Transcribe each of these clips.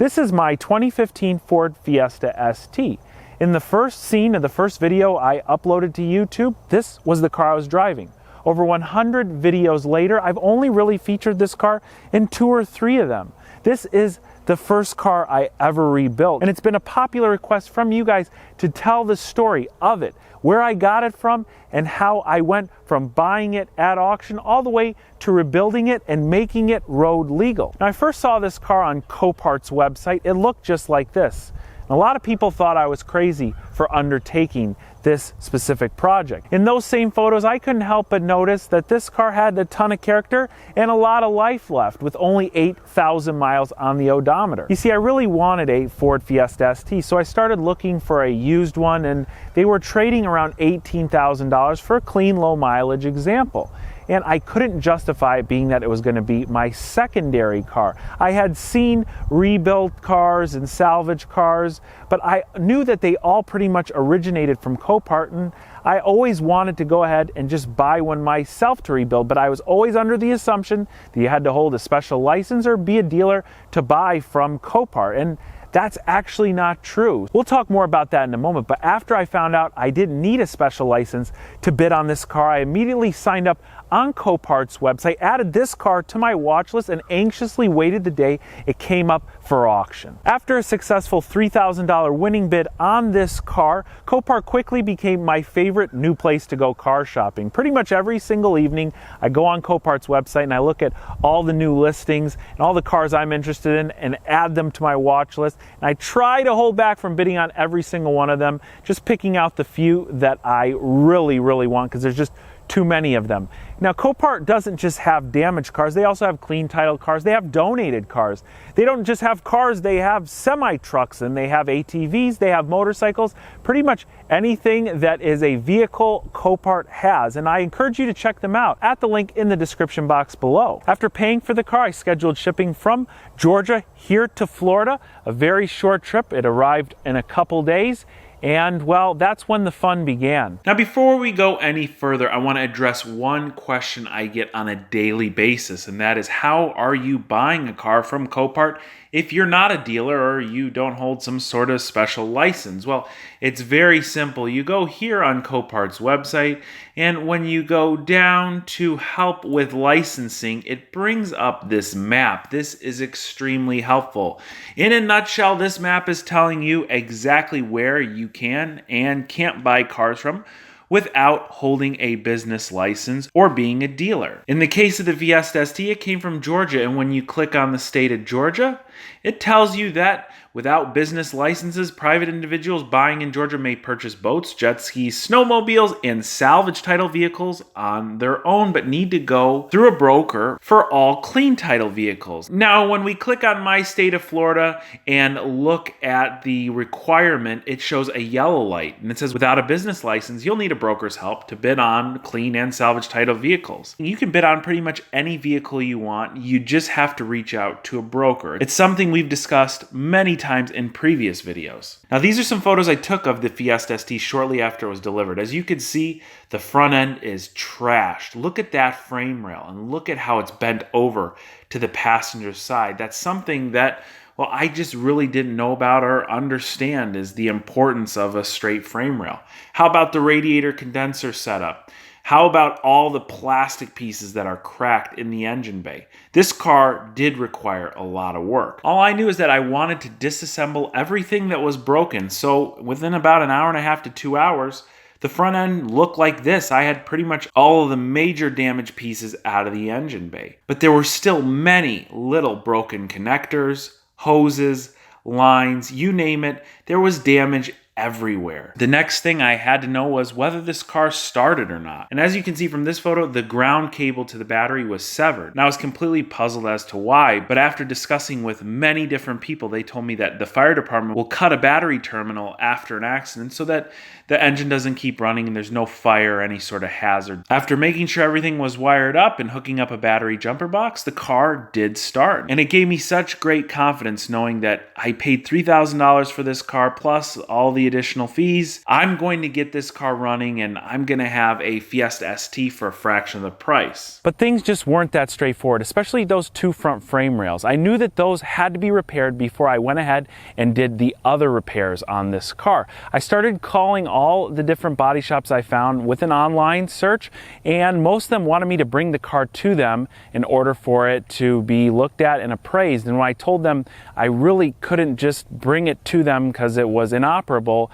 This is my 2015 Ford Fiesta ST. In the first scene of the first video I uploaded to YouTube, this was the car I was driving. Over 100 videos later, I've only really featured this car in 2 or 3 of them. This is the first car I ever rebuilt, and it's been a popular request from you guys to tell the story of it, where I got it from, and how I went from buying it at auction all the way to rebuilding it and making it road legal. Now, I first saw this car on Copart's website. It looked just like this. And a lot of people thought I was crazy for undertaking this specific project. In those same photos, I couldn't help but notice that this car had a ton of character and a lot of life left with only 8,000 miles on the odometer. You see, I really wanted a Ford Fiesta ST, so I started looking for a used one, and they were trading around $18,000 for a clean, low mileage example. And I couldn't justify it, being that it was going to be my secondary car. I had seen rebuilt cars and salvage cars, but I knew that they all pretty much originated from Copart, and I always wanted to go ahead and just buy one myself to rebuild, but I was always under the assumption that you had to hold a special license or be a dealer to buy from Copart. And that's actually not true. We'll talk more about that in a moment, but after I found out I didn't need a special license to bid on this car, I immediately signed up on Copart's website, added this car to my watch list, and anxiously waited the day it came up for auction. After a successful $3,000 winning bid on this car, Copart quickly became my favorite new place to go car shopping. Pretty much every single evening, I go on Copart's website and I look at all the new listings and all the cars I'm interested in and add them to my watch list. And I try to hold back from bidding on every single one of them, just picking out the few that I really want, because there's just too many of them. Now, Copart doesn't just have damaged cars, they also have clean title cars, they have donated cars. They don't just have cars, they have semi-trucks, and they have ATVs, they have motorcycles, pretty much anything that is a vehicle Copart has. And I encourage you to check them out at the link in the description box below. After paying for the car, I scheduled shipping from Georgia here to Florida, a very short trip. It arrived in a couple days. And, well, that's when the fun began. Now, before we go any further, I want to address one question I get on a daily basis, and that is, how are you buying a car from Copart if you're not a dealer or you don't hold some sort of special license? Well, it's very simple. You go here on Copart's website, and when you go down to help with licensing, it brings up this map. This is extremely helpful. In a nutshell, this map is telling you exactly where you can and can't buy cars from without holding a business license or being a dealer. In the case of the Fiesta ST, it came from Georgia, and when you click on the state of Georgia, it tells you that without business licenses, private individuals buying in Georgia may purchase boats, jet skis, snowmobiles, and salvage title vehicles on their own, but need to go through a broker for all clean title vehicles. Now, when we click on my state of Florida and look at the requirement, it shows a yellow light, and it says without a business license, you'll need a broker's help to bid on clean and salvage title vehicles. You can bid on pretty much any vehicle you want. You just have to reach out to a broker. It's something we've discussed many times in previous videos. Now, these are some photos I took of the Fiesta ST shortly after it was delivered. As you can see, the front end is trashed. Look at that frame rail and look at how it's bent over to the passenger side. That's something that, well, I just really didn't know about or understand, is the importance of a straight frame rail. How about the radiator condenser setup? How about all the plastic pieces that are cracked in the engine bay? This car did require a lot of work. All I knew is that I wanted to disassemble everything that was broken, so within about an hour and a half to 2 hours, the front end looked like this. I had pretty much all of the major damaged pieces out of the engine bay. But there were still many little broken connectors, hoses, lines, you name it. There was damage everywhere. The next thing I had to know was whether this car started or not. And as you can see from this photo, the ground cable to the battery was severed. And I was completely puzzled as to why, but after discussing with many different people, they told me that the fire department will cut a battery terminal after an accident so that the engine doesn't keep running and there's no fire or any sort of hazard. After making sure everything was wired up and hooking up a battery jumper box, the car did start. And it gave me such great confidence knowing that I paid $3,000 for this car plus all the the additional fees. I'm going to get this car running and I'm going to have a Fiesta ST for a fraction of the price. But things just weren't that straightforward, especially those two front frame rails. I knew that those had to be repaired before I went ahead and did the other repairs on this car. I started calling all the different body shops I found with an online search, and most of them wanted me to bring the car to them in order for it to be looked at and appraised. And when I told them I really couldn't just bring it to them because it was inoperable,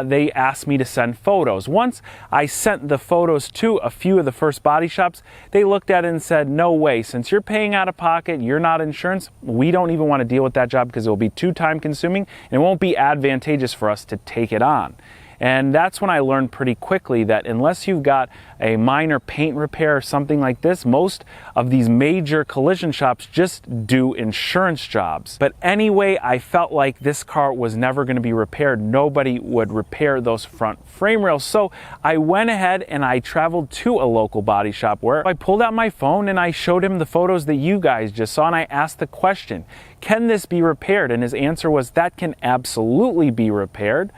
they asked me to send photos. Once I sent the photos to a few of the first body shops, they looked at it and said, no way, since you're paying out of pocket, you're not insurance, we don't even want to deal with that job because it will be too time consuming and it won't be advantageous for us to take it on. And that's when I learned pretty quickly that unless you've got a minor paint repair or something like this, most of these major collision shops just do insurance jobs. But anyway, I felt like this car was never going to be repaired. Nobody would repair those front frame rails. So I went ahead and I traveled to a local body shop where I pulled out my phone and I showed him the photos that you guys just saw, and I asked the question, can this be repaired? And his answer was, that can absolutely be repaired.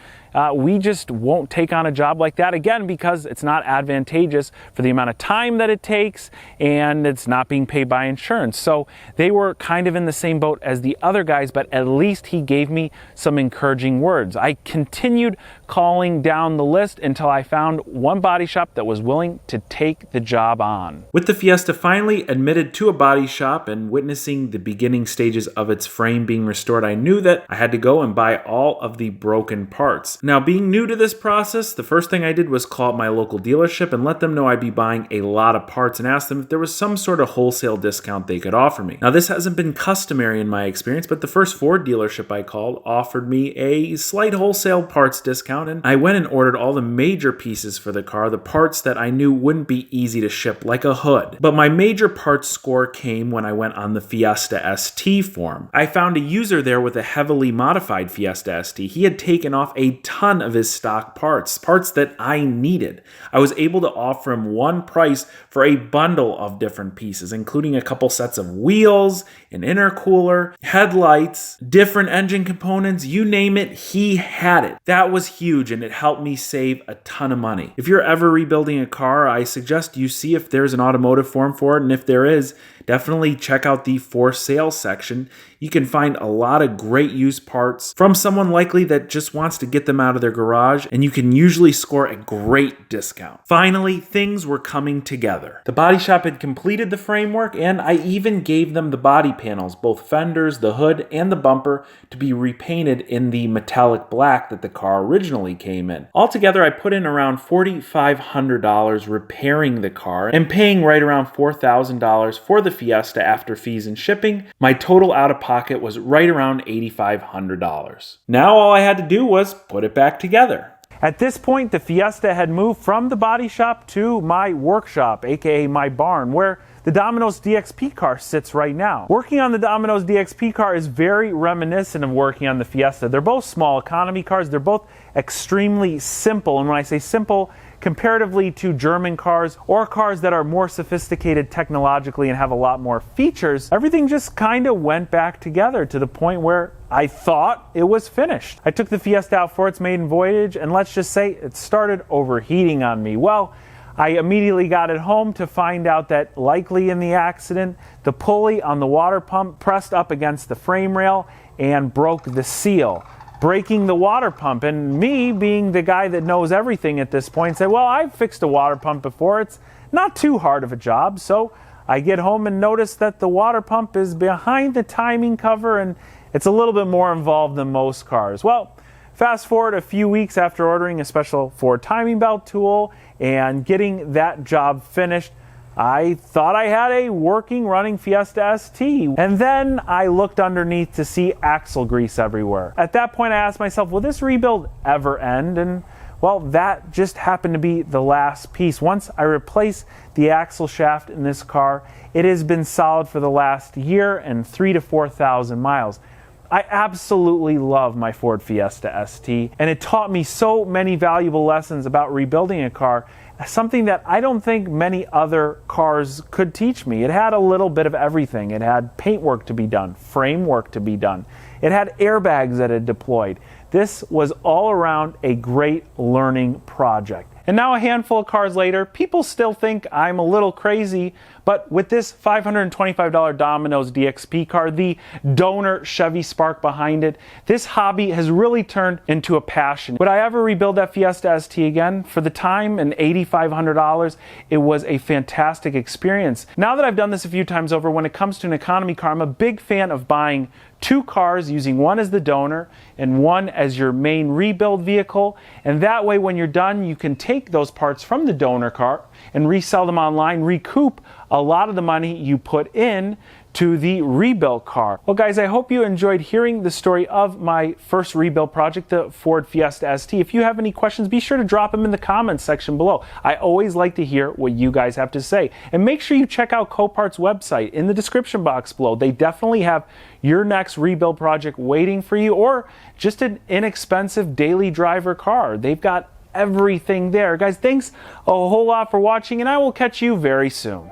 We just won't take on a job like that, again, because it's not advantageous for the amount of time that it takes and it's not being paid by insurance. So they were kind of in the same boat as the other guys, but at least he gave me some encouraging words. I continued calling down the list until I found one body shop that was willing to take the job on. With the Fiesta finally admitted to a body shop and witnessing the beginning stages of its frame being restored, I knew that I had to go and buy all of the broken parts. Now, being new to this process, the first thing I did was call up my local dealership and let them know I'd be buying a lot of parts and ask them if there was some sort of wholesale discount they could offer me. Now, this hasn't been customary in my experience, but the first Ford dealership I called offered me a slight wholesale parts discount, and I went and ordered all the major pieces for the car, the parts that I knew wouldn't be easy to ship, like a hood. But my major parts score came when I went on the Fiesta ST form. I found a user there with a heavily modified Fiesta ST. He had taken off a ton of his stock parts that I needed. I was able to offer him one price for a bundle of different pieces, including a couple sets of wheels, an intercooler, headlights, different engine components, you name it, he had it. That was huge, and it helped me save a ton of money. If you're ever rebuilding a car, I suggest you see if there's an automotive form for it, and if there is, definitely check out the for sale section. You can find a lot of great used parts from someone likely that just wants to get them out of their garage, and you can usually score a great discount. Finally, things were coming together. The body shop had completed the framework, and I even gave them the body panels, both fenders, the hood, and the bumper, to be repainted in the metallic black that the car originally came in. Altogether, I put in around $4,500 repairing the car and paying right around $4,000 for the Fiesta after fees and shipping. My total out of pocket was right around $8,500. Now all I had to do was put it back together. At this point, the Fiesta had moved from the body shop to my workshop, aka my barn, where the Domino's DXP car sits right now. Working on the Domino's DXP car is very reminiscent of working on the Fiesta. They're both small economy cars. They're both extremely simple. And when I say simple, comparatively to German cars or cars that are more sophisticated technologically and have a lot more features, everything just kind of went back together to the point where I thought it was finished. I took the Fiesta out for its maiden voyage, and let's just say it started overheating on me. Well, I immediately got it home to find out that likely in the accident, the pulley on the water pump pressed up against the frame rail and broke the seal, breaking the water pump. And me, being the guy that knows everything at this point, said, well, I've fixed a water pump before. It's not too hard of a job. So I get home and notice that the water pump is behind the timing cover, and it's a little bit more involved than most cars. Well, fast forward a few weeks after ordering a special Ford timing belt tool and getting that job finished, I thought I had a working, running Fiesta ST. And then I looked underneath to see axle grease everywhere. At that point, I asked myself, will this rebuild ever end? And well, that just happened to be the last piece. Once I replaced the axle shaft in this car, it has been solid for the last year and 3,000 to 4,000 miles. I absolutely love my Ford Fiesta ST, and it taught me so many valuable lessons about rebuilding a car, something that I don't think many other cars could teach me. It had a little bit of everything. It had paint work to be done, frame work to be done. It had airbags that had deployed. This was all around a great learning project. And now a handful of cars later, people still think I'm a little crazy, but with this $525 Domino's DXP car, the donor Chevy Spark behind it, this hobby has really turned into a passion. Would I ever rebuild that Fiesta ST again? For the time and $8,500, it was a fantastic experience. Now that I've done this a few times over, when it comes to an economy car, I'm a big fan of buying two cars, using one as the donor and one as your main rebuild vehicle. And that way, when you're done, you can take those parts from the donor car and resell them online, recoup a lot of the money you put in to the rebuild car. Well guys, I hope you enjoyed hearing the story of my first rebuild project, the Ford Fiesta ST. If you have any questions, be sure to drop them in the comments section below. I always like to hear what you guys have to say. And make sure you check out Copart's website in the description box below. They definitely have your next rebuild project waiting for you, or just an inexpensive daily driver car. They've got everything there. Guys, thanks a whole lot for watching, and I will catch you very soon.